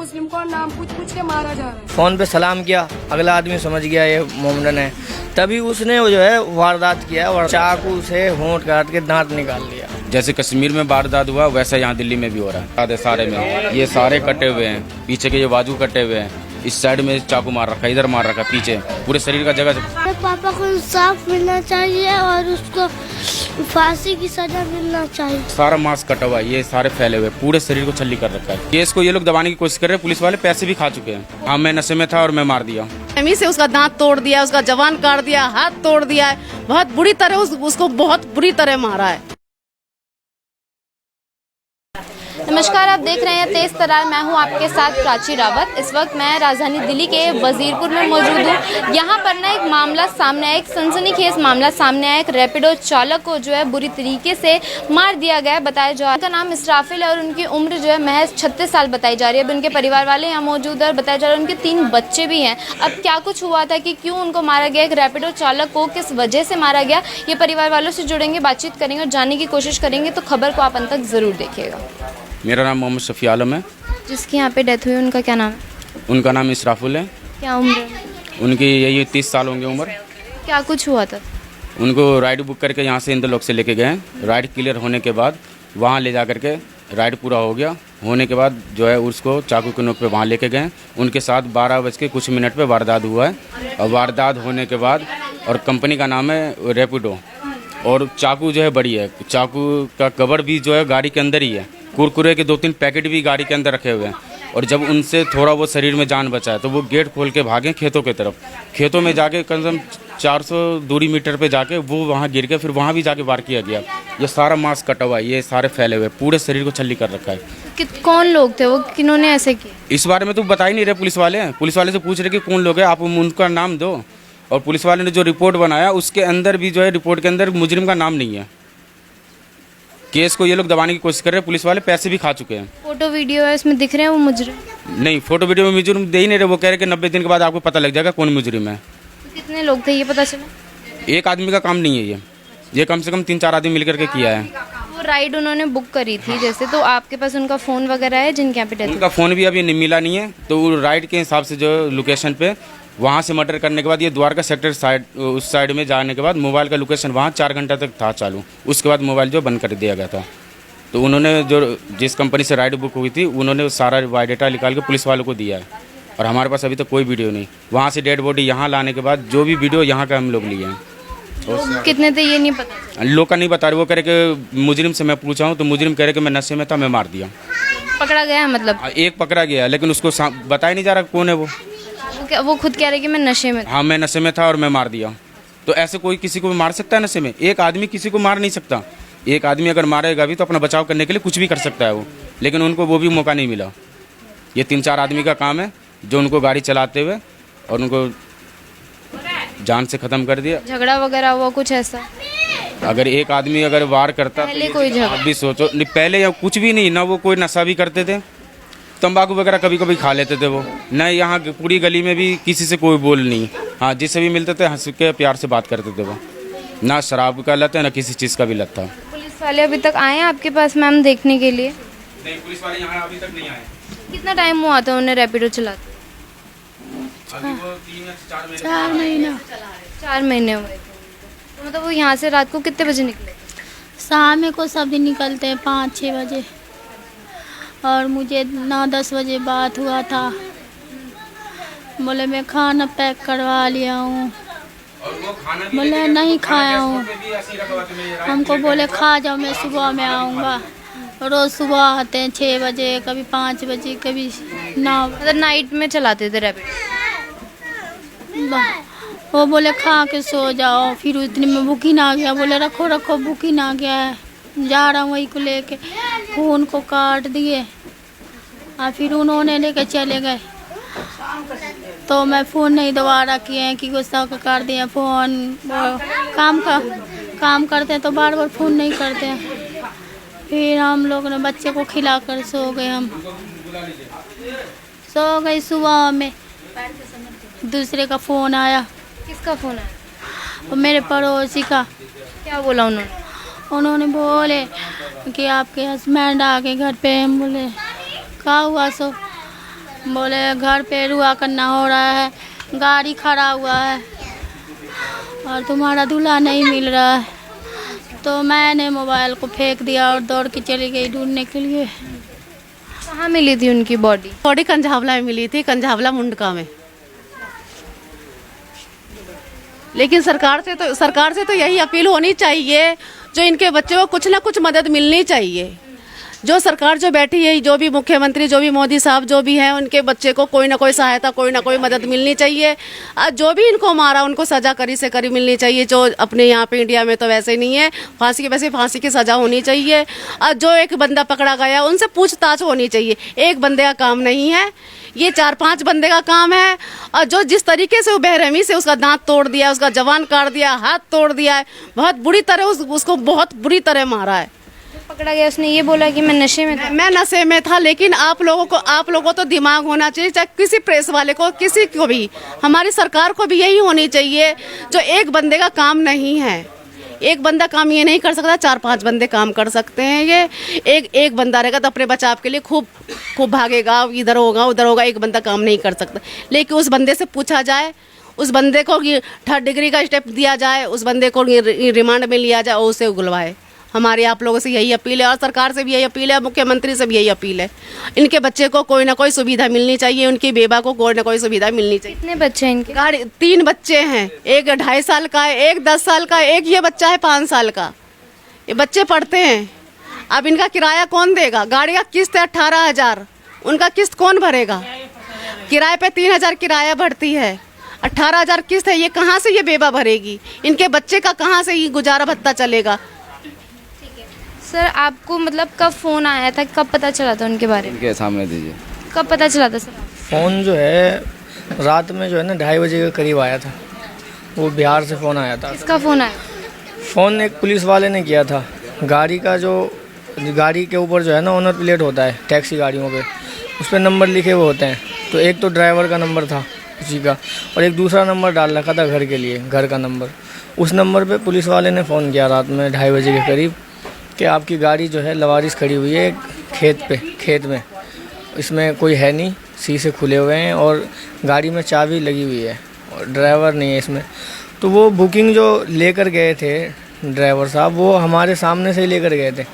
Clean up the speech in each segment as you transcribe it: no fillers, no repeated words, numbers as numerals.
मुस्लिम को नाम पूछ के मारा जा रहा है। फोन पे सलाम किया, अगला आदमी समझ गया ये मोमडन है, तभी उसने वो जो है वारदात किया और चाकू से होंठ काट के दांत निकाल लिया। जैसे कश्मीर में वारदात हुआ वैसा यहाँ दिल्ली में भी हो रहा है। सारे में ये सारे कटे हुए हैं, पीछे के ये बाजू कटे हुए हैं, इस साइड में चाकू मार रखा है, इधर मार रखा, पीछे पूरे शरीर का जगह। पापा को इंसाफ मिलना चाहिए और उसको फांसी की सजा मिलना चाहिए। सारा मांस कटा हुआ है, ये सारे फैले हुए, पूरे शरीर को छल्ली कर रखा है। केस को ये लोग दबाने की कोशिश कर रहे हैं, पुलिस वाले पैसे भी खा चुके हैं। हाँ, मैं नशे में था और मैं मार दिया। से उसका दांत तोड़ दिया, उसका जवान काट दिया, हाथ तोड़ दिया है, बहुत बुरी तरह उसको बहुत बुरी तरह मारा है। नमस्कार, आप देख रहे हैं तेज तरार। मैं हूं आपके साथ प्राची रावत। इस वक्त मैं राजधानी दिल्ली के वजीरपुर में मौजूद हूं। यहां पर ना एक मामला सामने आया, एक सनसनीखेज मामला सामने आया। एक रैपिडो चालक को जो है बुरी तरीके से मार दिया गया। बताया जा रहा है उनका नाम इसराफिल है और उनकी उम्र जो है महज 36 साल बताई जा रही है। अब उनके परिवार वाले यहाँ मौजूद है और बताया जा रहा है उनके 3 बच्चे भी हैं। अब क्या कुछ हुआ था कि क्यों उनको मारा गया, एक रैपिडो चालक को किस वजह से मारा गया, ये परिवार वालों से जुड़ेंगे, बातचीत करेंगे और जानने की कोशिश करेंगे। तो खबर को आप अंत तक जरूर देखिएगा। मेरा नाम मोहम्मद शफी आलम है। जिसकी यहाँ पे डेथ हुई उनका क्या नाम है? उनका नाम इसराफुल है। क्या उम्र है उनकी? यही 30 साल होंगे उम्र। क्या कुछ हुआ था? उनको राइड बुक करके यहाँ से इंदलोक से लेके गए। राइड क्लियर होने के बाद वहाँ ले जा करके राइड पूरा हो गया होने के बाद जो है उसको चाकू के नोक पे वहाँ लेके गए। उनके साथ 12 बज के कुछ मिनट पे वारदात हुआ है और वारदात होने के बाद और कंपनी का नाम है रैपिडो और चाकू जो है बड़ी है। चाकू का कवर भी जो है गाड़ी के अंदर ही है। कुरकुरे के 2-3 पैकेट भी गाड़ी के अंदर रखे हुए हैं और जब उनसे थोड़ा वो शरीर में जान बचा है तो वो गेट खोल के भागे खेतों की तरफ। खेतों में जाके कम से कम 400 दूरी मीटर पे जाके वो वहाँ गिर गए, फिर वहाँ भी जाके वार किया गया। ये सारा मांस कटा हुआ है, ये सारे फैले हुए, पूरे शरीर को छल्ली कर रखा है। कौन लोग थे वो, किन्होंने ऐसे किया? इस बारे में तो बता ही नहीं रहे पुलिस वाले हैं। पुलिस वाले से पूछ रहे कि कौन लोग हैं, आप उनका नाम दो। और पुलिस वाले ने जो रिपोर्ट बनाया उसके अंदर भी जो है रिपोर्ट के अंदर मुजरिम का नाम नहीं है। केस को ये लोग दबाने की कोशिश कर रहे हैं, पुलिस वाले पैसे भी खा चुके हैं। फोटो वीडियो है इसमें दिख रहे हैं वो मुजरिम? नहीं, फोटो वीडियो में मुजरिम दे ही नहीं रहे। वो कह रहे कि 90 दिन के बाद आपको पता लग जाएगा कौन मुजरिम है। तो कितने लोग थे ये पता चला? एक आदमी का काम नहीं है ये कम से कम 3-4 आदमी मिलकर के किया है। वो राइड उन्होंने बुक करी थी जैसे, तो आपके पास उनका फ़ोन वगैरह है जिनके यहाँ पे डेथ? उनका फ़ोन भी अभी मिला नहीं है। तो राइड के हिसाब से जो लोकेशन पे वहाँ से मर्डर करने के बाद ये द्वारका सेक्टर साइड उस साइड में जाने के बाद मोबाइल का लोकेशन वहाँ 4 घंटा तक था चालू। उसके बाद मोबाइल जो बंद कर दिया गया था। तो उन्होंने जो जिस कंपनी से राइड बुक हुई थी उन्होंने सारा बायोडाटा निकाल के पुलिस वालों को दिया है और हमारे पास अभी तक कोई वीडियो नहीं। वहाँ से डेड बॉडी यहाँ लाने के बाद जो भी वीडियो यहाँ का हम लोग लिए हैं। कितने थे ये नहीं पता? लोग का नहीं बता रहे। वो कह रहे कि मुजरिम से मैं पूछा हूँ तो मुजरिम कह रहे कि मैं नशे में था, मैं मार दिया। पकड़ा गया है मतलब? एक पकड़ा गया लेकिन उसको बताया नहीं जा रहा कौन है वो। वो खुद कह रहे कि मैं नशे में था। हाँ, मैं नशे में था और मैं मार दिया। तो ऐसे कोई किसी को मार सकता है नशे में? एक आदमी किसी को मार नहीं सकता। एक आदमी अगर मारेगा भी तो अपना बचाव करने के लिए कुछ भी कर सकता है वो, लेकिन उनको वो भी मौका नहीं मिला। ये 3-4 आदमी का काम है जो उनको गाड़ी चलाते हुए और उनको जान से ख़त्म कर दिया। झगड़ा वगैरह हुआ कुछ ऐसा? अगर एक आदमी अगर वार करता पहले कोई झगड़ा? आप भी सोचो, नहीं पहले या कुछ भी नहीं ना। वो कोई नशा भी करते थे, तंबाकू वगैरह कभी कभी खा लेते थे वो। न यहाँ पूरी गली में भी किसी से कोई बोल नहीं। हाँ, जिससे भी मिलते थे हंस के प्यार से बात करते थे वो। ना शराब का लत है ना किसी चीज़ का भी लत था। पुलिस वाले अभी तक आए हैं आपके पास मैम देखने के लिए? नहीं, पुलिस वाले यहाँ अभी तक नहीं आए। कितना टाइम हुआ था उन्हें रैपिडो चलाते? अभी वो 3 या 4 महीने। 4 महीने हुए। तो मतलब वो यहाँ से रात को कितने बजे निकले? शाम को सब दिन निकलते हैं 5-6 बजे और मुझे 9-10 बजे बात हुआ था। बोले मैं खाना पैक करवा लिया हूँ। बोले नहीं खाया हूँ। हमको बोले खा जाओ, मैं सुबह में आऊँगा। रोज़ सुबह आते हैं 6 बजे, कभी 5 बजे, कभी 9। मतलब नाइट में चलाते थे रैपिडो? वो बोले खा के सो जाओ। फिर उतने में बुकिंग आ गया। बोले रखो रखो, बुकिंग आ गया है, जा रहा हूँ वही को लेके। फ़ोन को काट दिए और फिर उन्होंने लेके चले गए। तो मैं फ़ोन नहीं दोबारा किए कि गुस्सा का कर दिया फ़ोन। काम करते हैं तो बार बार फ़ोन नहीं करते हैं। फिर हम लोग ने बच्चे को खिलाकर सो गए। हम सो गए। सुबह में दूसरे का फ़ोन आया। किसका फ़ोन आया? वो मेरे पड़ोसी का। क्या बोला उन्होंने? उन्होंने बोले कि आपके हस्बैंड आ गए घर पे। हम बोले क्या हुआ? सो बोले घर पे रुआ करना हो रहा है, गाड़ी खड़ा हुआ है और तुम्हारा दूल्हा नहीं मिल रहा है। तो मैंने मोबाइल को फेंक दिया और दौड़ के चली गई ढूंढने के लिए। कहाँ मिली थी उनकी बॉडी? बॉडी कंझावला में मिली थी, कंझावला मुंडका में। लेकिन सरकार से तो यही अपील होनी चाहिए, जो इनके बच्चों को कुछ ना कुछ मदद मिलनी चाहिए। जो सरकार जो बैठी है, जो भी मुख्यमंत्री, जो भी मोदी साहब जो भी हैं, उनके बच्चे को कोई ना कोई सहायता, कोई ना कोई मदद मिलनी चाहिए। जो भी इनको मारा उनको सजा करी से करी मिलनी चाहिए। जो अपने यहाँ पे इंडिया में तो वैसे नहीं है, फांसी की सजा होनी चाहिए। और जो एक बंदा पकड़ा गया उनसे पूछताछ होनी चाहिए। एक बंदे का काम नहीं है, ये 4-5 बंदे का काम है। और जो जिस तरीके से वो बेरहमी से उसका दांत तोड़ दिया, उसका जबान काट दिया, हाथ तोड़ दिया है, बहुत बुरी तरह उसको बहुत बुरी तरह मारा है। पकड़ा गया उसने ये बोला कि मैं नशे में था। मैं नशे में था। लेकिन आप लोगों को तो दिमाग होना चाहिए, चाहे किसी प्रेस वाले को, किसी को भी, हमारी सरकार को भी यही होनी चाहिए। जो एक बंदे का काम नहीं है, एक बंदा काम ये नहीं कर सकता, 4-5 बंदे काम कर सकते हैं। ये एक बंदा रहेगा तो अपने बचाव के लिए खूब भागेगा, इधर होगा उधर होगा, एक बंदा काम नहीं कर सकता। लेकिन उस बंदे से पूछा जाए, उस बंदे को 3rd डिग्री का स्टेप दिया जाए, उस बंदे को रिमांड में लिया जाए और उसे उगलवाए। हमारी आप लोगों से यही अपील है और सरकार से भी यही अपील है, मुख्यमंत्री से भी यही अपील है। इनके बच्चे को कोई ना कोई सुविधा मिलनी चाहिए, उनकी बेबा को कोई ना कोई सुविधा मिलनी चाहिए। कितने बच्चे हैं इनके? 3 बच्चे हैं, एक 2.5 साल का है, एक 10 साल का, एक ये बच्चा है 5 साल का। ये बच्चे पढ़ते हैं। अब इनका किराया कौन देगा? गाड़ी का किस्त है 18,000, उनका किस्त कौन भरेगा? किराए पे 3,000 किराया भरती है, 18,000 किस्त है। ये कहाँ से ये बेबा भरेगी? इनके बच्चे का कहाँ से ये गुजारा भत्ता चलेगा? सर आपको मतलब कब फ़ोन आया था, कब पता चला था उनके बारे में? इनके सामने दीजिए। कब पता चला था सर? फ़ोन जो है रात में जो है ना 2:30 बजे के करीब आया था। वो बिहार से फ़ोन आया था। किसका फ़ोन आया? फ़ोन एक पुलिस वाले ने किया था। गाड़ी के ऊपर जो है ना ओनर प्लेट होता है टैक्सी गाड़ियों पे, उस पर नंबर लिखे हुए होते हैं। तो एक तो ड्राइवर का नंबर था उसी का, और एक दूसरा नंबर डाल रखा था घर के लिए, घर का नंबर। उस नंबर पे पुलिस वाले ने फ़ोन किया रात में 2:30 बजे के करीब कि आपकी गाड़ी जो है लवारिस खड़ी हुई है खेत में, इसमें कोई है नहीं, शीशे खुले हुए हैं और गाड़ी में चाबी लगी हुई है और ड्राइवर नहीं है इसमें। तो वो बुकिंग जो लेकर गए थे ड्राइवर साहब, वो हमारे सामने से ही लेकर गए थे।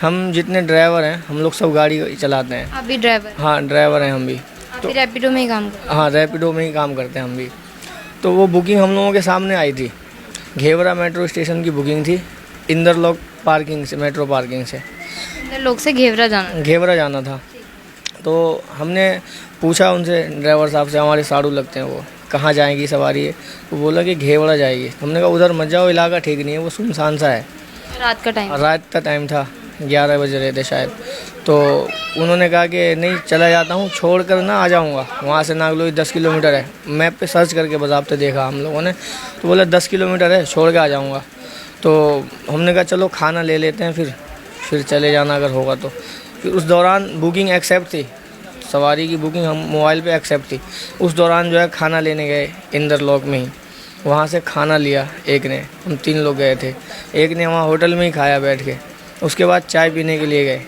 हम जितने ड्राइवर हैं हम लोग सब गाड़ी चलाते हैं। आप भी ड्राइवर? हाँ ड्राइवर हैं हम भी। आप भी रैपिडो में ही काम करते हैं? हाँ रैपिडो में ही काम करते हैं हम भी। तो वो बुकिंग हम लोगों के सामने आई थी। घेवरा मेट्रो स्टेशन की बुकिंग थी, इंदरलोक पार्किंग से, मेट्रो पार्किंग से इंदरलोक से घेवरा जाना था। तो हमने पूछा उनसे, ड्राइवर साहब से, हमारे साड़ू लगते हैं वो, कहाँ जाएगी सवारी है? तो बोला कि घेवरा जाएगी। हमने कहा उधर मत जाओ, इलाका ठीक नहीं है, वो सुनसान सा है। रात का टाइम था, 11 बज रहे थे शायद। तो उन्होंने कहा कि नहीं चला जाता हूँ, छोड़ कर ना आ जाऊँगा। वहाँ से नागलोई 10 किलोमीटर है। मैप पे सर्च करके बज़ाब्ते देखा हम लोगों ने, तो बोला 10 किलोमीटर है, छोड़ के आ जाऊँगा। तो हमने कहा चलो खाना ले लेते हैं, फिर चले जाना अगर होगा तो। फिर उस दौरान बुकिंग एक्सेप्ट थी, सवारी की बुकिंग हम मोबाइल पे एक्सेप्ट थी। उस दौरान जो है खाना लेने गए इंदरलोक में ही, वहाँ से खाना लिया एक ने, हम 3 लोग गए थे। एक ने वहाँ होटल में ही खाया बैठ के। उसके बाद चाय पीने के लिए गए,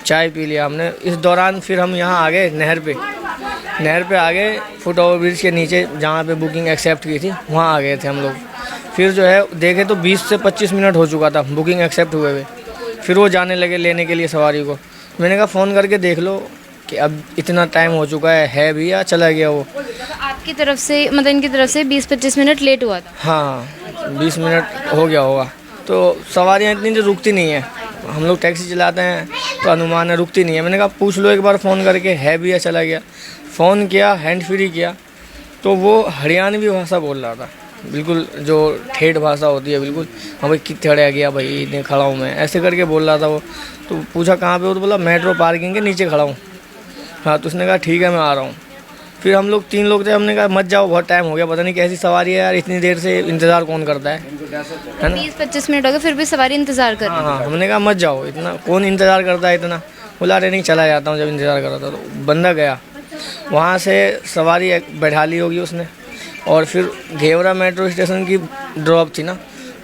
चाय पी लिया हमने। इस दौरान फिर हम यहाँ आ गए नहर पे आ गए, फुट ओवर ब्रिज के नीचे जहाँ पे बुकिंग एक्सेप्ट की थी वहाँ आ गए थे हम लोग। फिर जो है देखे तो 20 से 25 मिनट हो चुका था बुकिंग एक्सेप्ट हुए हुए। फिर वो जाने लगे लेने के लिए सवारी को। मैंने कहा फ़ोन करके देख लो कि अब इतना टाइम हो चुका है भी या चला गया वो। आपकी तरफ से मतलब इनकी तरफ से 20-25 मिनट लेट हुआ था? हाँ 20 मिनट हो गया होगा। तो सवारियाँ इतनी जो रुकती नहीं है, हम लोग टैक्सी चलाते हैं तो अनुमान है रुकती नहीं है। मैंने कहा पूछ लो एक बार फ़ोन करके, है भी या चला गया। फ़ोन किया, हैंड फ्री किया, तो वो हरियाणवी भाषा बोल रहा था, बिल्कुल जो ठेठ भाषा होती है बिल्कुल। हाँ भाई कितने गया भाई, इतने खड़ा हूँ मैं, ऐसे करके बोल रहा था वो। तो पूछा कहाँ पे हो, तो बोला मेट्रो पार्किंग के नीचे खड़ा हूँ। हाँ तो उसने कहा ठीक है मैं आ रहा हूँ। फिर हम लोग 3 लोग थे, हमने कहा मत जाओ, बहुत टाइम हो गया, पता नहीं कैसी सवारी है यार, इतनी देर से इंतज़ार कौन करता है ना। 20-25 मिनट हो गए फिर भी सवारी इंतज़ार कर रही है। हाँ हमने कहा मत जाओ, इतना कौन इंतज़ार करता है इतना। बोला अरे नहीं चला जाता हूँ जब इंतज़ार कर रहा था। तो बंदा गया, वहाँ से सवारी बैठा ली होगी उसने, और फिर घेवरा मेट्रो स्टेशन की ड्रॉप थी ना,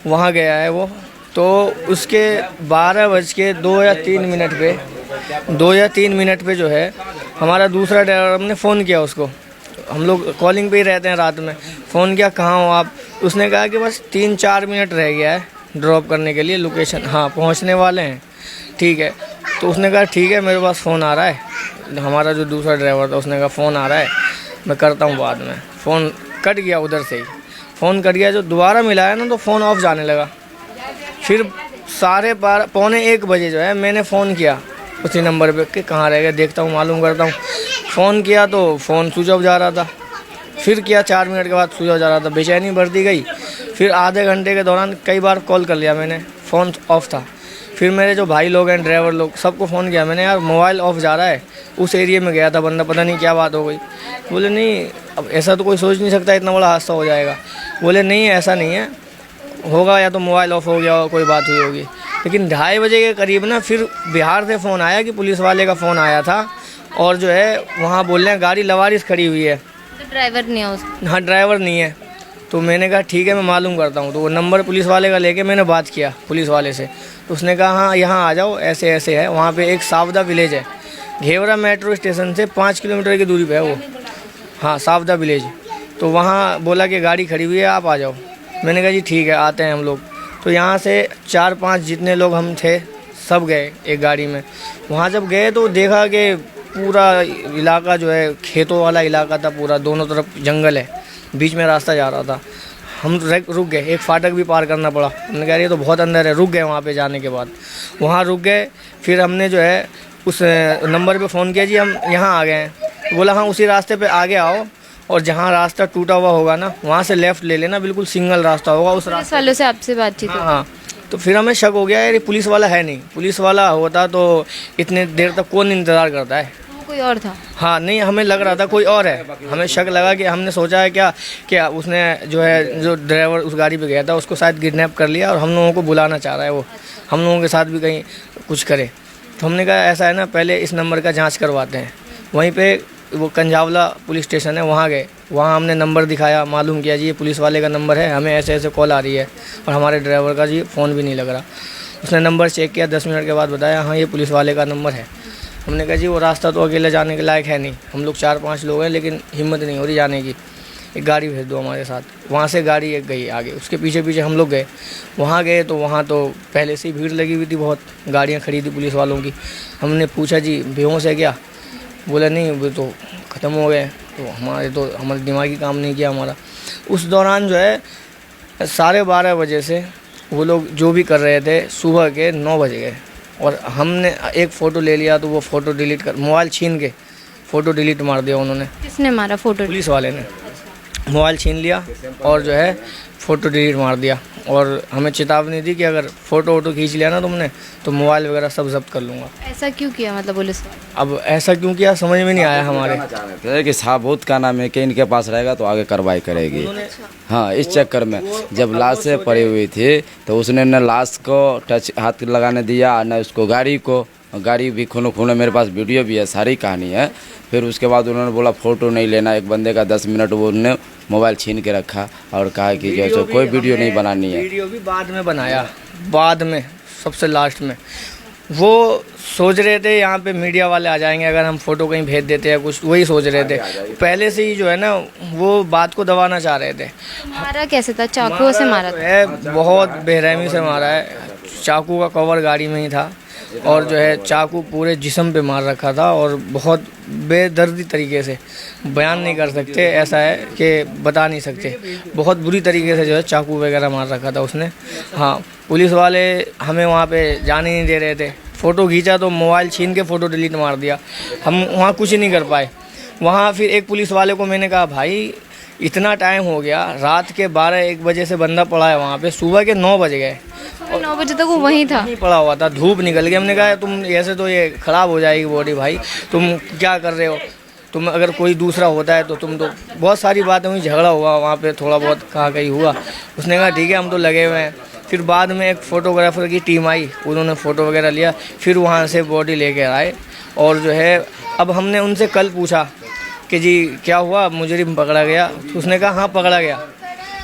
वहाँ गया है वो। तो उसके 12 बज के 2 या 3 मिनट पे जो है हमारा दूसरा ड्राइवर, हमने फ़ोन किया उसको, हम लोग कॉलिंग पे ही रहते हैं रात में, फ़ोन किया कहाँ हो आप, उसने कहा कि बस 3-4 मिनट रह गया है ड्रॉप करने के लिए, लोकेशन हाँ पहुंचने वाले हैं, ठीक है। तो उसने कहा ठीक है मेरे पास फ़ोन आ रहा है, हमारा जो दूसरा ड्राइवर था उसने कहा फ़ोन आ रहा है मैं करता हूँ बाद में। फ़ोन कट गया उधर से ही, फ़ोन कट गया, जो दोबारा मिलाया ना तो फ़ोन ऑफ जाने लगा। फिर 12:30 पौने 1 बजे जो है मैंने फ़ोन किया उसी नंबर पे कि कहाँ रह गया, देखता हूँ मालूम करता हूँ। फ़ोन किया तो फ़ोन स्विच ऑफ जा रहा था, फिर किया 4 मिनट के बाद स्विच ऑफ जा रहा था, बेचैनी बढ़ती गई। फिर आधे घंटे के दौरान कई बार कॉल कर लिया मैंने, फ़ोन ऑफ था। फिर मेरे जो भाई लोग हैं ड्राइवर लोग सबको फ़ोन किया मैंने, यार मोबाइल ऑफ जा रहा है। उस एरिया में गया था बंदा, पता नहीं क्या बात हो गई। बोले नहीं अब ऐसा तो कोई सोच नहीं सकता इतना बड़ा हादसा हो जाएगा। बोले नहीं ऐसा नहीं है, होगा या तो मोबाइल ऑफ हो गया हो, कोई बात हुई होगी। लेकिन 2:30 बजे के करीब ना फिर बिहार से फ़ोन आया कि पुलिस वाले का फ़ोन आया था और जो है वहाँ बोल रहे हैं गाड़ी लवारिस खड़ी हुई है, तो ड्राइवर नहीं है उसमें? हाँ ड्राइवर नहीं है। तो मैंने कहा ठीक है मैं मालूम करता हूँ। तो वो नंबर पुलिस वाले का लेके मैंने बात किया पुलिस वाले से, तो उसने कहा हाँ यहाँ आ जाओ, ऐसे ऐसे है। वहाँ पे एक सावदा विलेज है, घेवरा मेट्रो स्टेशन से 5 किलोमीटर की दूरी पे है वो, हाँ सावदा विलेज। तो वहाँ बोला कि गाड़ी खड़ी हुई है आप आ जाओ। मैंने कहा जी ठीक है आते हैं हम लोग। तो यहाँ से 4-5 जितने लोग हम थे सब गए एक गाड़ी में। वहाँ जब गए तो देखा कि पूरा इलाका जो है खेतों वाला इलाका था, पूरा दोनों तरफ जंगल है, बीच में रास्ता जा रहा था। हम रुक गए, एक फाटक भी पार करना पड़ा। हमने कहा ये तो बहुत अंदर है, रुक गए। वहाँ पे जाने के बाद वहाँ रुक गए। फिर हमने जो है उस नंबर पे फ़ोन किया जी हम यहाँ आ गए हैं। तो बोला हाँ उसी रास्ते पे आगे आओ और जहाँ रास्ता टूटा हुआ होगा ना वहाँ से लेफ़्ट ले लेना, बिल्कुल सिंगल रास्ता होगा उस पुलिस वालों से आपसे बातचीत हुई? हाँ। तो फिर हमें शक हो गया यार ये पुलिस वाला है नहीं, पुलिस वाला होता तो इतने देर तक कौन इंतज़ार करता है। वो कोई और था? हाँ नहीं हमें लग रहा था कोई और है, हमें शक लगा कि हमने सोचा है क्या उसने जो है जो ड्राइवर उस गाड़ी पे गया था उसको शायद किडनैप कर लिया और हम लोगों को बुलाना चाह रहा है, वो हम लोगों के साथ भी कहीं कुछ करे। तो हमने कहा ऐसा है ना पहले इस नंबर का जाँच करवाते हैं। वहीं पर वो कंजावला पुलिस स्टेशन है वहाँ गए, वहाँ हमने नंबर दिखाया, मालूम किया जी ये पुलिस वाले का नंबर है, हमें ऐसे ऐसे कॉल आ रही है और हमारे ड्राइवर का जी फ़ोन भी नहीं लग रहा। उसने नंबर चेक किया, 10 मिनट के बाद बताया हाँ ये पुलिस वाले का नंबर है। हमने कहा जी वो रास्ता तो अकेले जाने के लायक है नहीं, हम लोग 4-5 लोग हैं लेकिन हिम्मत नहीं हो रही जाने की, एक गाड़ी भेज दो हमारे साथ। वहाँ से गाड़ी एक गई आगे, उसके पीछे पीछे हम लोग गए। वहाँ गए तो वहाँ तो पहले से ही भीड़ लगी हुई थी, बहुत गाड़ियाँ खड़ी थी पुलिस वालों की। हमने पूछा जी बेहोश है क्या? बोला नहीं वो तो ख़त्म हो गए। तो हमारे दिमागी काम नहीं किया हमारा। उस दौरान जो है 12:30 बजे से वो लोग जो भी कर रहे थे सुबह के 9 बज गए और हमने एक फ़ोटो ले लिया तो वो फ़ोटो डिलीट कर, मोबाइल छीन के फ़ोटो डिलीट मार दिया उन्होंने। किसने मारा फ़ोटो? पुलिस वाले ने मोबाइल छीन लिया और जो है फ़ोटो डिलीट मार दिया और हमें चेतावनी दी कि अगर फ़ोटो खींच लिया ना तुमने तो मोबाइल वगैरह सब जब्त कर लूँगा। ऐसा क्यों किया मतलब पुलिस? अब ऐसा क्यों किया समझ में नहीं आया हमारे। कि साबुत का नाम है कि इनके पास रहेगा तो आगे कार्रवाई करेगी। हाँ इस चक्कर में जब लाशें पड़ी हुई थी तो उसने न लाश को टच हाथ लगाने दिया न उसको गाड़ी भी खून है, मेरे पास वीडियो भी है, सारी कहानी है। फिर उसके बाद उन्होंने बोला फ़ोटो नहीं लेना, एक बंदे का 10 मिनट वो उन्होंने मोबाइल छीन के रखा और कहा कि जैसे कोई वीडियो नहीं बनानी है। वीडियो भी बाद में बनाया, बाद में सबसे लास्ट में। वो सोच रहे थे यहाँ पे मीडिया वाले आ जाएंगे अगर हम फ़ोटो कहीं भेज देते हैं कुछ, वही सोच रहे थे पहले से ही जो है ना, वो बात को दबाना चाह रहे थे। मारा कैसे था? चाकू से मारा था? है बहुत बेरहमी से मारा है, चाकू का कवर गाड़ी में ही था और जो है चाकू पूरे जिस्म पे मार रखा था और बहुत बेदर्दी तरीके से, बयान नहीं कर सकते, ऐसा है कि बता नहीं सकते, बहुत बुरी तरीके से जो है चाकू वगैरह मार रखा था उसने। हाँ पुलिस वाले हमें वहाँ पे जाने नहीं दे रहे थे, फ़ोटो खींचा तो मोबाइल छीन के फ़ोटो डिलीट मार दिया, हम वहाँ कुछ नहीं कर पाए। वहाँ फिर एक पुलिस वाले को मैंने कहा भाई इतना टाइम हो गया, रात के 12-1 बजे से बंदा पड़ा है वहाँ पे, सुबह के 9 बज गए और 9 बजे तक वो वहीं था? नहीं पड़ा हुआ था, धूप निकल गई। हमने कहा तुम ऐसे तो ये ख़राब हो जाएगी बॉडी भाई, तुम क्या कर रहे हो, तुम अगर कोई दूसरा होता है तो तुम तो बहुत सारी बातें हुई, झगड़ा हुआ वहाँ पे, थोड़ा बहुत कहा कहीं हुआ। उसने कहा ठीक है हम तो लगे हुए हैं। फिर बाद में एक फ़ोटोग्राफ़र की टीम आई, उन्होंने फ़ोटो वगैरह लिया, फिर वहाँ से बॉडी लेके आए और जो है अब हमने उनसे कल पूछा कि जी क्या हुआ, मुजरिम पकड़ा गया? तो उसने कहा हाँ पकड़ा गया।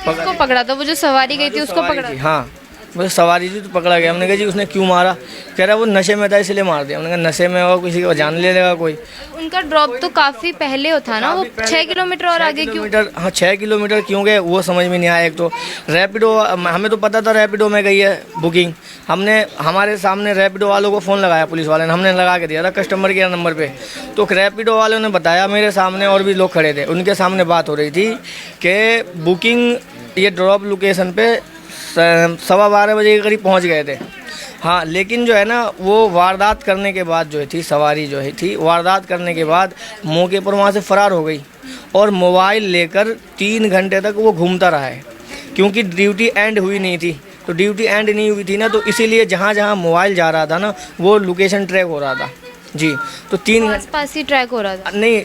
उसको पकड़ा था? वो जो सवारी गई थी उसको पकड़ा? हाँ बोले सवारी थी तो पकड़ा गया। हमने कहा जी उसने क्यों मारा? कह रहा वो नशे में था इसलिए मार दिया। हमने कहा नशे में हो किसी को जान ले लेगा कोई। उनका ड्रॉप तो काफ़ी पहले था ना, वो 6 किलोमीटर और आगे क्यों? हाँ 6 किलोमीटर क्यों गए वो समझ में नहीं आया। एक तो रैपिडो, हमें तो पता था रैपिडो में गई है बुकिंग। हमने हमारे सामने रैपिडो वालों को फ़ोन लगाया, पुलिस वाले ने, हमने लगा के दिया था कस्टमर केयर नंबर पे। तो रैपिडो वालों ने बताया, मेरे सामने और भी लोग खड़े थे, उनके सामने बात हो रही थी कि बुकिंग ये ड्रॉप लोकेशन पे 12:15 बजे के करीब पहुँच गए थे। हाँ लेकिन जो है ना वो वारदात करने के बाद जो थी सवारी जो है थी वारदात करने के बाद मौके पर वहाँ से फ़रार हो गई और मोबाइल लेकर 3 घंटे तक वो घूमता रहा है, क्योंकि ड्यूटी एंड हुई नहीं थी। तो ड्यूटी एंड नहीं हुई थी ना, तो इसीलिए जहाँ जहाँ मोबाइल जा रहा था ना वो लोकेशन ट्रैक हो रहा था जी। तो 3 आसपास ही ट्रैक हो रहा था? नहीं,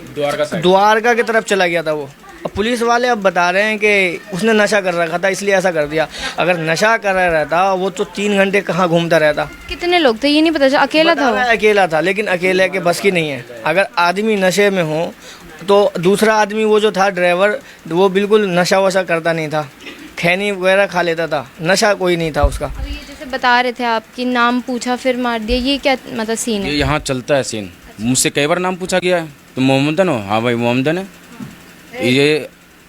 द्वारका की तरफ चला गया था वो। अब पुलिस वाले अब बता रहे हैं कि उसने नशा कर रखा था इसलिए ऐसा कर दिया। अगर नशा कर रहा रहता वो तो 3 घंटे कहाँ घूमता रहता। कितने लोग थे ये नहीं पता चला? अकेला था वो? अकेला था, लेकिन अकेले के बस की नहीं है। अगर आदमी नशे में हो तो दूसरा आदमी वो जो था ड्राइवर वो बिल्कुल नशा वशा करता नहीं था, खैनी वगैरह खा लेता था, नशा कोई नहीं था उसका। अब ये जैसे बता रहे थे आपकी नाम पूछा फिर मार दिया, ये क्या मतलब सीन है? ये यहाँ चलता है सीन। मुझसे कई बार नाम पूछा गया है, तुम मोहम्मदन हो? हाँ भाई मोहम्मदन है। ये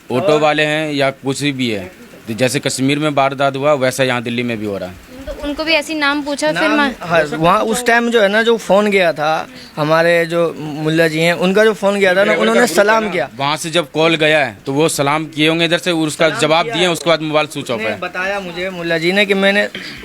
ऑटो वाले हैं या कुछ भी है, तो जैसे कश्मीर में वारदात हुआ वैसा यहाँ दिल्ली में भी हो रहा है। तो उनको भी ऐसी नाम पूछा फिर हाँ, वहाँ उस टाइम जो है ना जो फ़ोन गया था हमारे जो मुल्ला जी हैं उनका जो फ़ोन गया था ना उन्होंने सलाम किया। वहाँ से जब कॉल गया है तो वो सलाम किए होंगे इधर से, उसका जवाब दिए, उसके बाद मोबाइल स्विच ऑफ है। बताया मुझे मुल्ला जी ने कि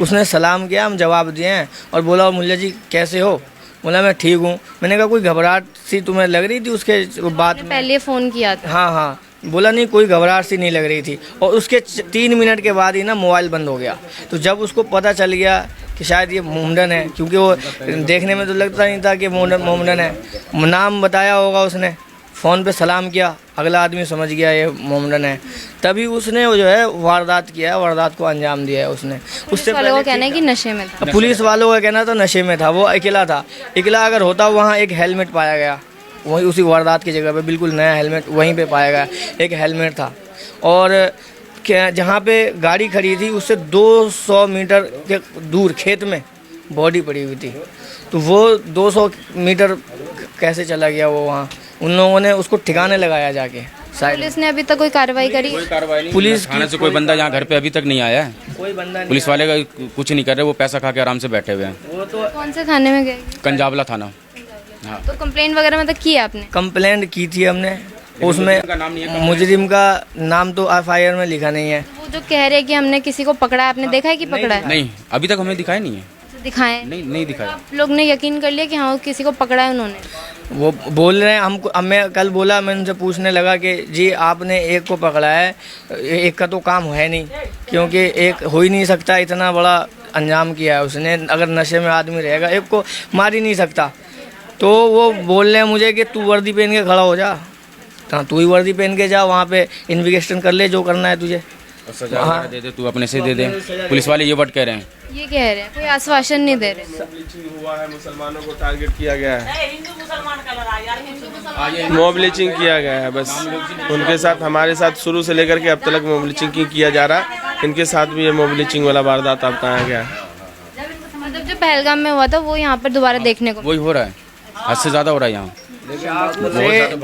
उसने सलाम किया, हम जवाब दिए हैं और बोला मुल्ला जी कैसे हो? बोला मैं ठीक हूँ। मैंने कहा कोई घबराहट सी तुम्हें लग रही थी उसके बाद में? पहले फ़ोन किया था? हाँ। बोला नहीं कोई घबराहट सी नहीं लग रही थी। और उसके 3 मिनट के बाद ही ना मोबाइल बंद हो गया। तो जब उसको पता चल गया कि शायद ये मोहम्मदन है, क्योंकि वो देखने में तो लगता नहीं था कि मोहम्मदन है, नाम बताया होगा उसने, फ़ोन पे सलाम किया, अगला आदमी समझ गया ये मोहम्मदन है, तभी उसने वो जो है वारदात किया है, वारदात को अंजाम दिया है उसने। उससे वालों का कहना है कि नशे में था। पुलिस वालों का कहना था नशे में था, वो अकेला था। अकेला अगर होता वहाँ एक हेलमेट पाया गया, वहीं उसी वारदात की जगह पे बिल्कुल नया हेलमेट वहीं पे पाया गया, एक हेलमेट था। और जहाँ पे गाड़ी खड़ी थी उससे 200 मीटर के दूर खेत में बॉडी पड़ी हुई थी। तो वो 200 मीटर कैसे चला गया वो वहाँ? उन लोगों ने उसको ठिकाने लगाया जाके। पुलिस ने अभी तक कोई कार्रवाई करी? कोई कार्रवाई नहीं। पुलिस थाने से कोई बंदा यहाँ घर पे अभी तक नहीं आया है, कोई बंदा नहीं। पुलिस वाले का कुछ नहीं कर रहे, वो पैसा खा के आराम से बैठे हुए हैं। वो तो कौन से थाने में गए? कंजावला थाना। हाँ। तो कंप्लेंट वगैरह मतलब की आपने? कंप्लेंट की थी हमने, उसमें मुजरिम का नाम तो FIR में लिखा नहीं है। वो जो कह रहे हैं कि हमने किसी को पकड़ा है, आपने देखा है कि पकड़ा है? नहीं, अभी तक हमें दिखाया नहीं है। दिखाए? नहीं दिखाया। आप लोग ने यकीन कर लिया कि हाँ किसी को पकड़ा है उन्होंने? वो बोल रहे हैं हमको। मैं कल बोला, मैं उनसे पूछने लगा कि जी आपने एक को पकड़ा है, एक का तो काम है नहीं, क्योंकि एक हो ही नहीं सकता, इतना बड़ा अंजाम किया है उसने। अगर नशे में आदमी रहेगा एक को मार ही नहीं सकता। तो वो बोल रहे हैं मुझे कि तू वर्दी पहन के खड़ा हो जा, हाँ तू ही वर्दी पहन के जा, वहाँ पे इन्वेस्टिगेशन कर ले जो करना है तुझे, सजा वगैरह दे दे, तू अपने से दे दे। पुलिस वाले ये वर्ड कह रहे हैं, ये कह रहे हैं, कोई आश्वासन नहीं दे रहे। हुआ है, मुसलमानों को टारगेट किया गया है, मॉब ब्लीचिंग किया गया है। बस उनके साथ, हमारे साथ शुरू से लेकर के अब तक मॉब ब्लीचिंग किया जा रहा है, इनके साथ भी ये मॉब ब्लीचिंग वाला वारदात अब आया गया है। मतलब जो पहलगाम में हुआ था वो यहाँ पर दोबारा देखने को वही हो रहा है, हद से ज़्यादा हो रहा है यहाँ।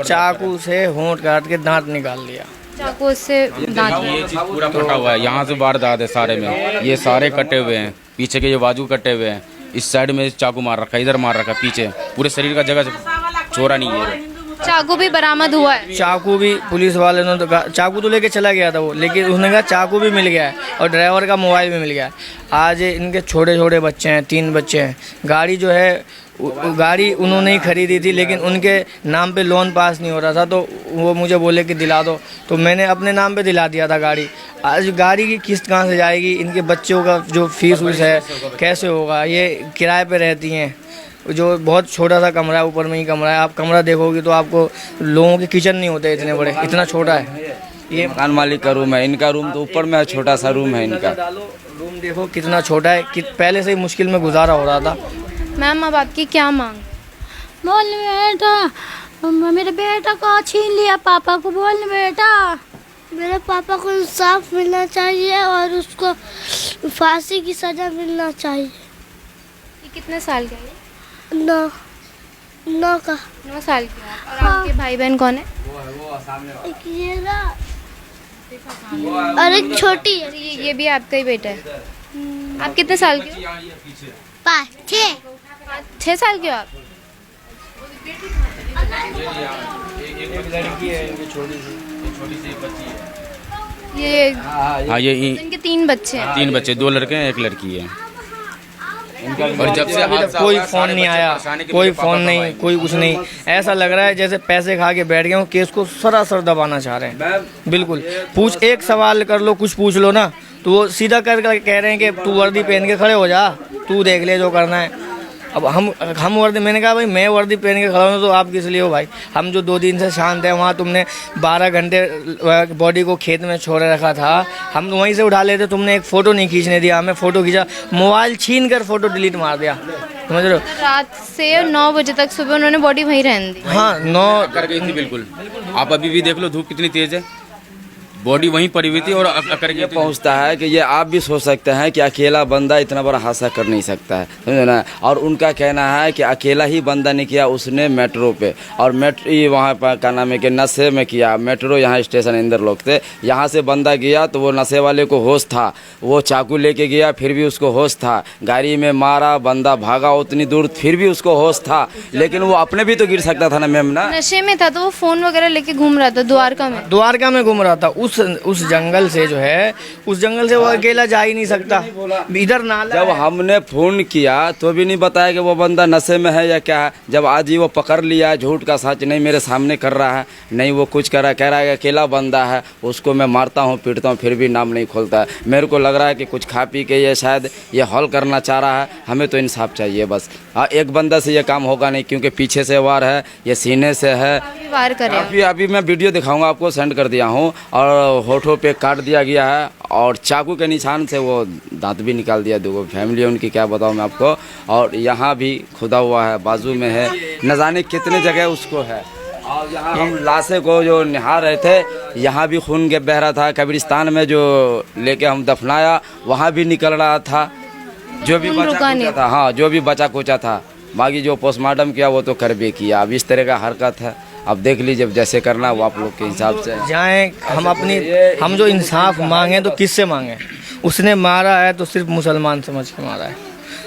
चाकू से होंठ काट के दांत निकाल लिया, चाकू से दांत। ये चीज़ पूरा कटा हुआ है, यहाँ से वारदात है सारे में, ये सारे कटे हुए हैं, पीछे के ये बाजू कटे हुए हैं, इस साइड में चाकू मार रखा है, इधर मार रखा है, पीछे पूरे शरीर का जगह छोड़ा नहीं है। चाकू भी बरामद हुआ है? चाकू भी पुलिस वाले ने तो कहा, चाकू तो लेके चला गया था वो, लेकिन उसने कहा चाकू भी मिल गया है और ड्राइवर का मोबाइल भी मिल गया है। आज इनके छोटे छोटे बच्चे हैं, 3 बच्चे हैं। गाड़ी जो है गाड़ी उन्होंने ही खरीदी थी, लेकिन उनके नाम पे लोन पास नहीं हो रहा था, तो वो मुझे बोले कि दिला दो, तो मैंने अपने नाम पे दिला दिया था गाड़ी। आज गाड़ी की किस्त कहाँ से जाएगी? इनके बच्चों का जो फीस वीस है कैसे होगा? ये किराए पे रहती हैं, जो बहुत छोटा सा कमरा है, ऊपर में ही कमरा है। आप कमरा देखोगे तो आपको लोगों के किचन नहीं होते इतने बड़े, इतना छोटा है। ये मकान मालिक का रूम है, इनका रूम तो ऊपर में छोटा सा रूम है इनका। रूम देखो कितना छोटा है, कि पहले से ही मुश्किल में गुजारा हो रहा था। मैम अब आपकी क्या मांग? बोल बेटा, मेरे बेटा को छीन लिया, पापा को बोल बेटा, मेरे पापा को इंसाफ मिलना चाहिए और उसको फांसी की सज़ा मिलना चाहिए। ये कितने साल का है? 9 का। 9 साल के आप। और आपके भाई बहन कौन है? एक ये ना और एक छोटी है। ये भी आपका ही बेटा है। आप कितने साल के हो? 5 6 साल के हो आप? एक लड़की है, इनकी छोटी सी एक बच्ची है। ये हाँ ये इनके 3 बच्चे हैं। 3 बच्चे, 2 लड़के हैं 1 लड़की है। और जब से अभी तक कोई फोन नहीं आया, कोई फोन नहीं, कोई कुछ नहीं। ऐसा लग रहा है जैसे पैसे खा के बैठ गए हो, केस को सरासर दबाना चाह रहे हैं। बिल्कुल एक सवाल कर लो, कुछ पूछ लो ना, तो वो सीधा कर कह रहे हैं कि तू वर्दी पहन के खड़े हो जा, तू देख ले जो करना है। अब हम वर्दी, मैंने कहा भाई मैं वर्दी पहन के खड़ा हूँ तो आप किस लिए हो भाई? हम जो 2 दिन से शांत है, वहाँ तुमने 12 घंटे बॉडी को खेत में छोड़े रखा था, हम तो वहीं से उठा लेते, तुमने एक फ़ोटो नहीं खींचने दिया, हमें फ़ोटो खींचा, मोबाइल छीन कर फ़ोटो डिलीट मार दिया, समझ रहे हो? रात से 9 बजे तक सुबह उन्होंने बॉडी वहीं रहने दी। हाँ 9 कर गई थी बिल्कुल। आप अभी भी देख लो धूप कितनी तेज है, बॉडी वहीं पड़ी हुई थी और कर ये पहुंचता है कि ये आप भी सोच सकते हैं कि अकेला बंदा इतना बड़ा हादसा कर नहीं सकता है, समझे ना। और उनका कहना है कि अकेला ही बंदा नहीं किया, उसने मेट्रो पे और वहाँ पर क्या नाम है कि नशे में किया। मेट्रो यहाँ स्टेशन इंदर लोग थे, यहाँ से बंदा गया तो वो नशे वाले को होश था, वो चाकू लेके गया फिर भी उसको होश था, गाड़ी में मारा, बंदा भागा उतनी दूर फिर भी उसको होश था, लेकिन वो अपने भी तो गिर सकता था ना मैम ना। नशे में था तो वो फोन वगैरह लेके घूम रहा था द्वारका में घूम रहा था। उस जंगल से जो है, उस जंगल से वो अकेला जा ही नहीं सकता। इधर नाला जब हमने फोन किया तो भी नहीं बताया कि वो बंदा नशे में है या क्या है। जब आज ही वो पकड़ लिया, झूठ का सच नहीं मेरे सामने कर रहा है, नहीं वो कुछ कर रहा है, कह रहा है कि अकेला बंदा है, उसको मैं मारता हूँ पीटता हूँ फिर भी नाम नहीं खोलता है। मेरे को लग रहा है कि कुछ खा पी के ये शायद ये हॉल करना चाह रहा है। हमें तो इंसाफ चाहिए बस। हाँ एक बंदा से ये काम होगा नहीं, क्योंकि पीछे से वार है, ये सीने से है, वार करे। अभी मैं वीडियो दिखाऊंगा आपको, सेंड कर दिया हूँ, और होठों पे काट दिया गया है और चाकू के निशान से वो दांत भी निकाल दिया। 2 फैमिली है उनकी, क्या बताऊँ मैं आपको। और यहाँ भी खुदा हुआ है, बाजू में है, न जाने कितने जगह उसको है। और यहाँ हम लाशें को जो निहार रहे थे, यहाँ भी खून के बह रहा था। कब्रिस्तान में जो लेके हम दफनाया वहाँ भी निकल रहा था, जो भी बचा था। हाँ जो भी बचा कुचा था, बाकी जो पोस्टमार्टम किया वो तो कर भी किया। अब इस तरह का हरकत है, अब देख लीजिए जैसे करना वो आप लोग के हिसाब से जाएं। हम जो इंसाफ मांगे तो किससे मांगे? उसने मारा है तो सिर्फ मुसलमान समझ के मारा है,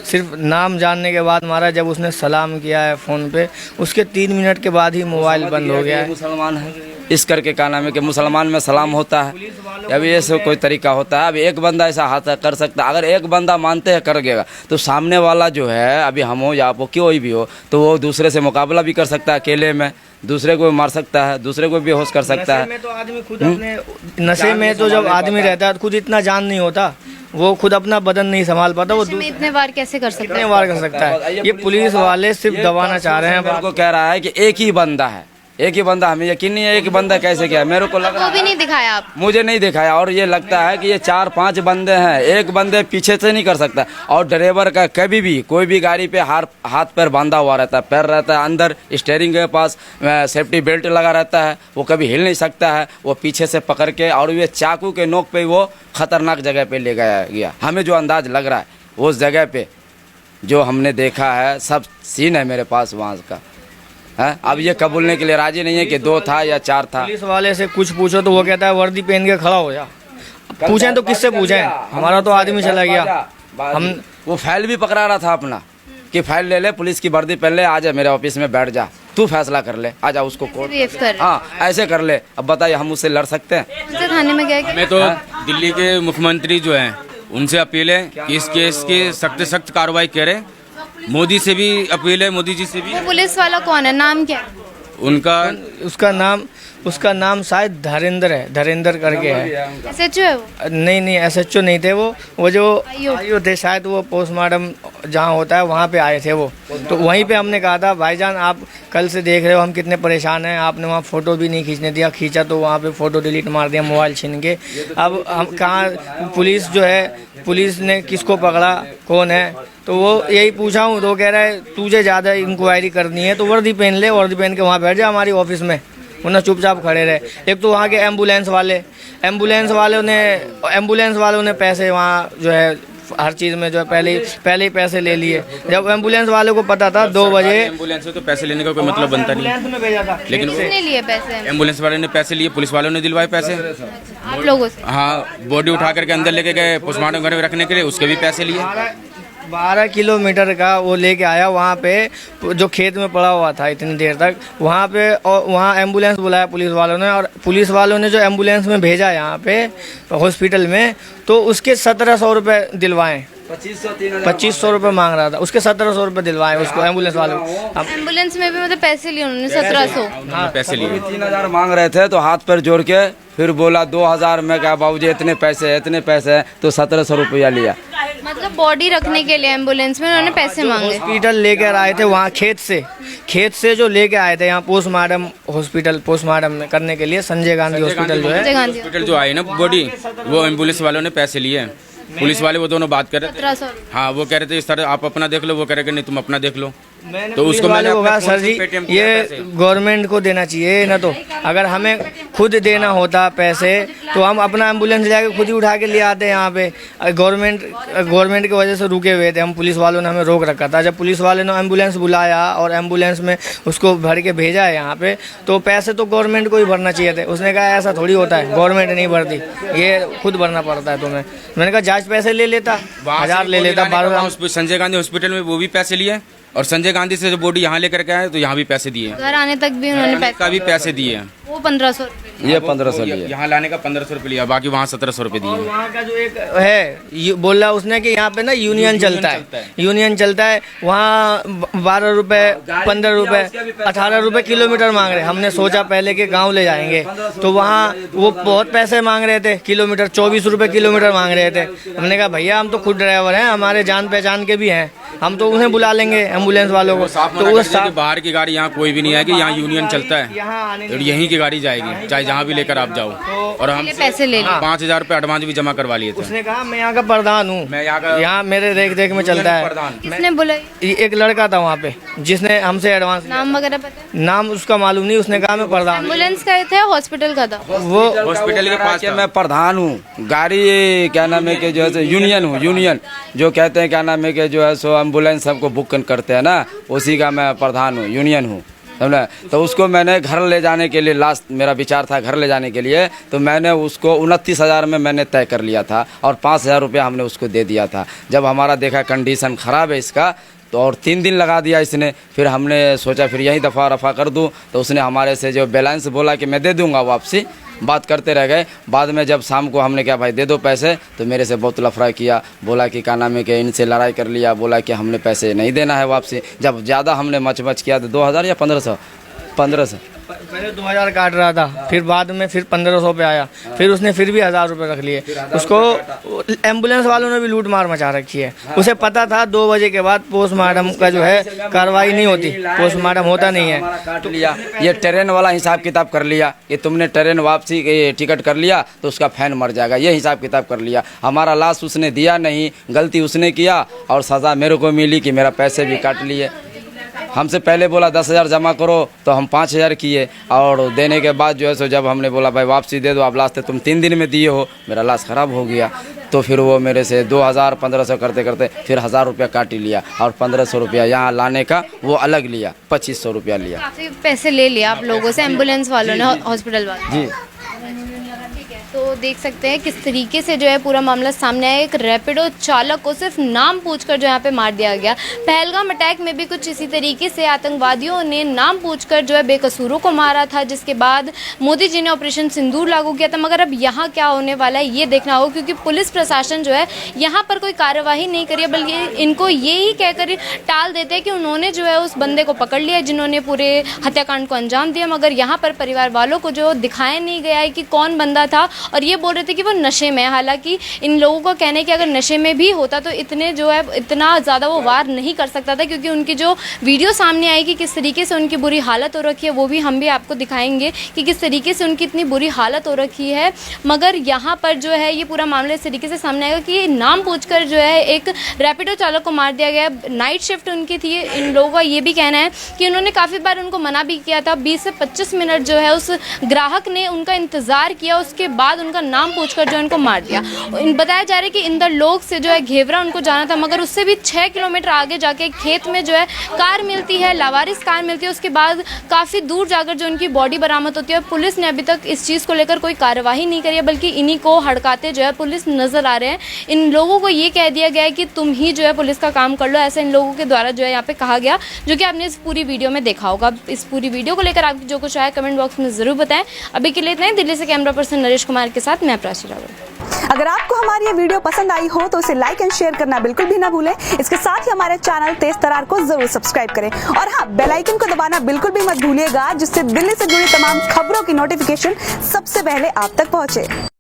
सिर्फ नाम जानने के बाद मारा। जब उसने सलाम किया है फ़ोन पे, उसके 3 मिनट के बाद ही मोबाइल बंद हो गया है। मुसलमान है इस करके क्या नाम है कि मुसलमान में सलाम होता है। अभी ऐसे कोई तरीका होता है? अभी एक बंदा ऐसा हाथ कर सकता है, अगर एक बंदा मानते हैं कर देगा तो सामने वाला जो है, अभी हम हो या आप हो, कोई भी हो, तो वो दूसरे से मुकाबला भी कर सकता है, अकेले में दूसरे को मार सकता है, दूसरे को बेहोश कर सकता है। नशे में तो आदमी खुद अपने नशे में तो जब आदमी रहता है खुद इतना जान नहीं होता, वो खुद अपना बदन नहीं संभाल पाता, वो इतने बार कैसे कर सकता है? इतने बार कर सकता है। ये पुलिस वाले सिर्फ दबाना चाह रहे हैं। मेरे को कह रहा है कि एक ही बंदा है, एक ही बंदा, हमें यकीन नहीं है एक बंदा कैसे क्या है। मेरे को लग रहा है, वो भी नहीं दिखाया आप? मुझे नहीं दिखाया, और ये लगता है कि ये 4-5 बंदे हैं, एक बंदे पीछे से नहीं कर सकता। और ड्राइवर का कभी भी कोई भी गाड़ी पे हाथ पैर बांधा हुआ रहता है, पैर रहता है अंदर, स्टीयरिंग के पास सेफ्टी बेल्ट लगा रहता है, वो कभी हिल नहीं सकता है। वो पीछे से पकड़ के और ये चाकू के नोक पे वो खतरनाक जगह पे ले गया। हमें जो अंदाज लग रहा है उस जगह पे जो हमने देखा है, सब सीन है मेरे पास वहाँ का है। अब ये कबूलने के लिए राजी नहीं है कि 2 था या 4 था। पुलिस वाले से कुछ पूछो तो वो कहता है वर्दी पहन के खड़ा हो जा। पूछें तो किससे पूछें? हमारा तो आदमी चला गया। हम वो फाइल भी पकड़ा रहा था अपना कि फाइल ले ले, पुलिस की वर्दी पहन ले, आ जा मेरे ऑफिस में बैठ जा, तू फैसला कर ले, आ जा उसको कोर्ट। हाँ ऐसे कर ले। अब बताइए हम उससे लड़ सकते हैं? थाने में गए? मैं तो दिल्ली के मुख्यमंत्री जो हैं उनसे अपील है कि इस केस की सख्त से सख्त कार्रवाई करें। मोदी से भी अपील है, मोदी जी से भी। वो पुलिस वाला कौन है, नाम क्या है उसका नाम शायद धरेंद्र करके है। SHO है वो? नहीं SHO नहीं थे वो जो आईओ थे शायद, वो पोस्टमार्टम जहाँ होता है वहाँ पे आए थे वो। तो वहीं पे हमने कहा था भाईजान आप कल से देख रहे हो हम कितने परेशान हैं, आपने वहाँ फ़ोटो भी नहीं खींचने दिया, खींचा तो वहाँ पे फ़ोटो डिलीट मार दिया मोबाइल छीन के। अब हम कहाँ, पुलिस जो है, पुलिस ने किसको पकड़ा, कौन है? तो वो यही पूछा हूँ तो कह रहा है तुझे ज़्यादा इंक्वायरी करनी है तो वर्दी पहन ले, वर्दी पहन के वहाँ बैठ जा हमारी ऑफिस में, उन्हें चुपचाप खड़े रहे। एक तो वहाँ के एम्बुलेंस वालों ने पैसे वहाँ जो है हर चीज़ में जो है पहले ही पैसे ले लिए। जब एम्बुलेंस वालों को पता था 2 बजे एम्बुलेंस से तो पैसे लेने का कोई मतलब बनता नहीं, एम्बुलेंस में भेजा था, लेकिन किसने लिए पैसे? एम्बुलेंस वाले ने पैसे लिए, पुलिस वालों ने दिलवाए पैसे। आप लोगों से? हाँ, बॉडी उठा करके अंदर लेके गए पोस्टमार्टम घर में रखने के लिए, उसके भी पैसे लिए। 12 किलोमीटर का वो लेके आया वहाँ पे, जो खेत में पड़ा हुआ था इतनी देर तक वहाँ पे, और वहाँ एम्बुलेंस बुलाया पुलिस वालों ने, और पुलिस वालों ने जो एम्बुलेंस में भेजा यहाँ पे हॉस्पिटल में, तो उसके 1700 रुपये दिलवाएं। 2500 रुपये मांग रहा था, उसके 1700 रुपये दिलवाएं उसको एम्बुलेंस वालों को। एम्बुलेंस में भी मतलब पैसे लिए उन्होंने 1700? हाँ, पैसे लिए। 3000 मांग रहे थे, तो हाथ पर जोड़ के फिर बोला 2000 में, कहा बाबूजी इतने पैसे हैं, तो 1700 रुपया लिया। मतलब बॉडी रखने के लिए एम्बुलेंस में उन्होंने पैसे मांगे? हॉस्पिटल लेकर आए थे वहाँ खेत से जो लेके आए थे यहाँ पोस्टमार्टम करने के लिए। संजय गांधी हॉस्पिटल जो है, हॉस्पिटल जो आए ना बॉडी, वो एम्बुलेंस वालों ने पैसे लिए। पुलिस वाले वो दोनों बात कर रहे थे। 1700? हाँ, वो कह रहे थे इस तरह आप अपना देख लो, वो कह रहे नहीं तुम अपना देख लो। तो उसको मैंने कहा सर जी ये गवर्नमेंट को देना चाहिए ना, तो अगर हमें खुद देना होता पैसे तो हम अपना एम्बुलेंस जाके खुद ही उठा के ले आते यहाँ पे। गवर्नमेंट की वजह से रुके हुए थे हम, पुलिस वालों ने हमें रोक रखा था। जब पुलिस वाले ने एम्बुलेंस बुलाया और एम्बुलेंस में उसको भर के भेजा है यहाँ पे, तो पैसे तो गवर्नमेंट को ही भरना चाहिए थे। उसने कहा ऐसा थोड़ी होता है, गवर्नमेंट नहीं भरती, ये खुद भरना पड़ता है तुम्हें। मैंने कहा जांच पैसे ले लेता, 1000 ले लेता। 12 संजय गांधी हॉस्पिटल में वो भी पैसे लिए, और संजय गांधी से जो बॉडी यहाँ लेकर के आए तो यहाँ भी पैसे दिए, घर आने तक भी उन्होंने पैसे दिए। वो 1500 ये 1500 लिया, यहाँ लाने का 1500 रुपये लिया, बाकी वहाँ 1700 रुपये दिए। वहाँ का जो एक है बोल रहा उसने कि यहाँ पे ना यूनियन चलता है, वहाँ 12 रुपये, 15 रुपये, 18 रुपये किलोमीटर मांग रहे। हमने सोचा पहले कि गांव ले जाएंगे, तो वहाँ वो बहुत पैसे मांग रहे थे किलोमीटर, 24 रुपये किलोमीटर मांग रहे थे। हमने कहा भैया हम तो खुद ड्राइवर हैं, हमारे जान पहचान के भी हैं, हम तो उन्हें बुला लेंगे एम्बुलेंस वालों को। तो वो बाहर की गाड़ी यहाँ कोई भी नहीं आएगी, यहाँ यूनियन चलता है, यहीं की गाड़ी जाएगी, चाहे जहाँ भी लेकर आप जाओ। और हम पैसे ले 5000 रुपये एडवांस भी जमा करवा लिए थे। उसने कहा मैं यहाँ का प्रधान हूँ, मैं यहाँ मेरे देख में चलता है। किसने बोला? एक लड़का था वहाँ पे जिसने हमसे एडवांस। नाम वगैरह पता? नाम उसका मालूम नहीं, उसने कहा मैं प्रधान। एम्बुलेंस का था, हॉस्पिटल का था? वो हॉस्पिटल के पास मैं प्रधान हूँ, गाड़ी क्या नाम है कि जो है यूनियन जो कहते हैं क्या नाम है कि जो है सो एम्बुलेंस सबको बुक करते हैं ना, उसी का मैं प्रधान हूँ, यूनियन हूँ, समझे। तो उसको मैंने घर ले जाने के लिए, लास्ट मेरा विचार था घर ले जाने के लिए, तो मैंने उसको 29,000 में मैंने तय कर लिया था, और 5,000 रुपया हमने उसको दे दिया था। जब हमारा देखा कंडीशन ख़राब है इसका, तो और 3 दिन लगा दिया इसने। फिर हमने सोचा फिर यही दफ़ा रफ़ा कर दूं, तो उसने हमारे से जो बैलेंस बोला कि मैं दे दूंगा वापसी, बात करते रह गए। बाद में जब शाम को हमने क्या भाई दे दो पैसे, तो मेरे से बहुत लफड़ा किया, बोला कि क्या नाम है कि इनसे लड़ाई कर लिया, बोला कि हमने पैसे नहीं देना है वापसी। जब ज़्यादा हमने मच किया तो 2000 या 1500 पहले 2000 काट रहा था, फिर बाद में फिर 1500 पे आया, फिर उसने फिर भी 1000 रुपये रख लिए। उसको एम्बुलेंस वालों ने भी लूट मार मचा रखी है। उसे पता था 2 बजे के बाद पोस्टमार्टम का जो है कार्रवाई नहीं होती, पोस्टमार्टम होता नहीं है। काट लिया, ये ट्रेन वाला हिसाब किताब कर लिया कि तुमने ट्रेन वापसी टिकट कर लिया तो उसका फैन मर जाएगा, ये हिसाब किताब कर लिया। हमारा लाश उसने दिया नहीं, गलती उसने किया, और सज़ा मेरे को मिली कि मेरा पैसे भी काट लिए। हमसे पहले बोला 10,000 जमा करो, तो हम 5,000 किए, और देने के बाद जो है सो जब हमने बोला भाई वापसी दे दो, आप लास्ट तुम 3 दिन में दिए हो, मेरा लाश ख़राब हो गया। तो फिर वो मेरे से 2000 1500 करते करते फिर 1000 रुपया काट ही लिया, और 1500 रुपया यहाँ लाने का वो अलग लिया, 2500 रुपया लिया। काफी पैसे ले लिया आप लोगों से एम्बुलेंस वालों ने, हॉस्पिटल वालों? जी। तो देख सकते हैं किस तरीके से जो है पूरा मामला सामने आया। एक रैपिडो चालक को सिर्फ नाम पूछकर जो यहाँ पे मार दिया गया। पहलगाम अटैक में भी कुछ इसी तरीके से आतंकवादियों ने नाम पूछकर जो है बेकसूरों को मारा था, जिसके बाद मोदी जी ने ऑपरेशन सिंदूर लागू किया था। मगर अब यहाँ क्या होने वाला है ये देखना होगा, क्योंकि पुलिस प्रशासन जो है यहाँ पर कोई कार्यवाही नहीं करी, बल्कि इनको ये ही कहकर टाल देते हैं कि उन्होंने जो है उस बंदे को पकड़ लिया जिन्होंने पूरे हत्याकांड को अंजाम दिया। मगर यहाँ पर परिवार वालों को जो दिखाया नहीं गया है कि कौन बंदा था और ये बोल रहे थे कि वो नशे में है। हालांकि इन लोगों का कहना है कि अगर नशे में भी होता तो इतने जो है इतना ज़्यादा वो वार नहीं कर सकता था, क्योंकि उनकी जो वीडियो सामने आएगी किस तरीके से उनकी बुरी हालत हो रखी है वो भी हम भी आपको दिखाएंगे कि किस तरीके से उनकी इतनी बुरी हालत हो रखी है। मगर यहाँ पर जो है ये पूरा मामला इस तरीके से सामने आएगा कि नाम पूछकर जो है एक रैपिडो चालक को मार दिया गया। नाइट शिफ्ट उनकी थी। इन लोगों का ये भी कहना है कि उन्होंने काफ़ी बार उनको मना भी किया था। 20 से 25 मिनट जो है उस ग्राहक ने उनका इंतज़ार किया, उसके बाद उनका नाम पूछकर जो उनको मार दिया। बताया जा रहा है कि इंदरलोक से जो है घेवरा उनको जाना था, मगर उससे भी 6 किलोमीटर आगे जाके खेत में जो है कार मिलती है, लावारिस कार मिलती है। उसके बाद काफ़ी दूर जाकर जो उनकी बॉडी बरामद होती है। पुलिस ने अभी तक इस चीज़ को लेकर कोई कार्रवाई नहीं करी है, बल्कि इन्हीं को हड़काते जो है पुलिस नज़र आ रहे हैं। इन लोगों को ये कह दिया गया है कि तुम ही जो है पुलिस का काम कर लो, ऐसा इन लोगों के द्वारा जो है यहाँ पे कहा गया, जो कि आपने इस पूरी वीडियो में देखा होगा। इस पूरी वीडियो को लेकर आपकी जो कुछ आया कमेंट बॉक्स में ज़रूर बताएं। अभी के लिए इतना ही। दिल्ली से कैमरा पर्सन नरेश कुमार के साथ मैं प्राची रावत। अगर आपको हमारी ये वीडियो पसंद आई हो तो इसे लाइक एंड शेयर करना बिल्कुल भी ना भूलें। इसके साथ ही हमारे चैनल तेज तरार को जरूर सब्सक्राइब करें और हाँ, बेल आइकन को दबाना बिल्कुल भी मत भूलिएगा, जिससे दिल्ली से जुड़ी तमाम खबरों की नोटिफिकेशन सबसे पहले आप तक पहुंचे।